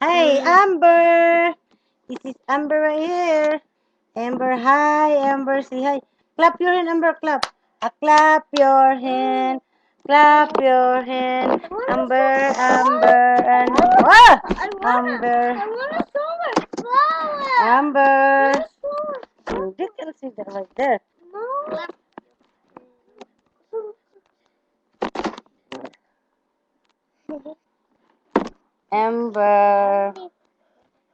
Hi, Amber. This is Amber right here. Amber, hi. Amber, say hi. Clap your hand, Amber, clap. Clap your hand. Clap your hand. Amber, Amber, and ah! Amber, I want a solar flower. Amber. No. You can see that right there. Amber,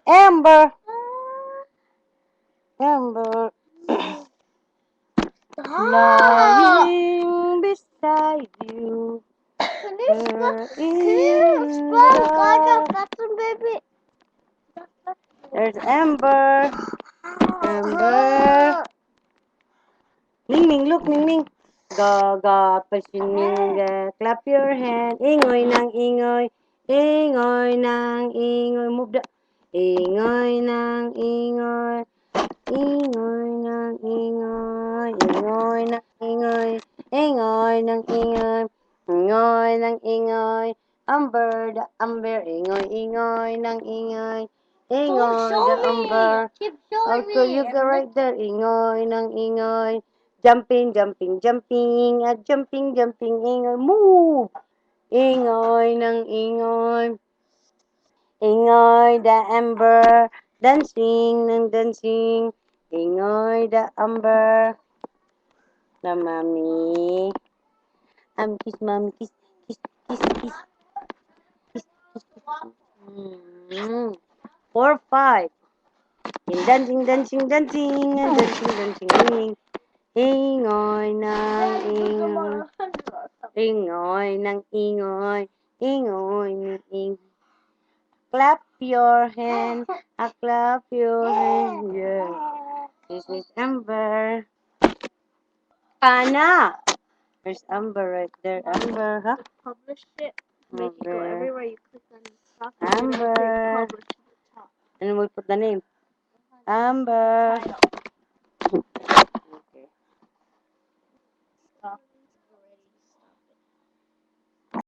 Amber, Amber. Lying beside you. Can you spell God Button, baby? There's Amber. Amber. Ning Ning, look, Ning Ning. Gaga, pasininga. Clap your hand. Ingoy nang ingoy. Ingoy nang ingoy. Move the. Ingoy nang ingoy. Ingoy nang ingoy. Ingoy nang ingoy. Ingoy nang ingoy. Ingoy nang ingoy. Amber the Amber. Ingoy ingoy nang ingoy. Ingoy the Amber. Keep showing Also, me. you go right there. Ingoy nang ingoy. Jumping, jumping, jumping. Jumping, jumping, ingoy. Move! Ingoy nang ingoy. Ingoy the Amber. Dancing nang dancing. Ingoy the Amber. The mommy. Kiss mommy. Kiss, kiss, kiss, kiss. Kiss, kiss, kiss. 4, 5. Dancing, dancing, dancing. Dancing, dancing. Ingoy nang ingoy. Ingoy nang ingoy. Ingoy nang ingoy. Clap your hand. Clap your hand. Yeah. This is Amber. Anna. There's Amber right there. Amber, huh? Publish it. Make it go Amber. everywhere you click on the top. Amber. Publish to the top. And we put the name. Amber. Title.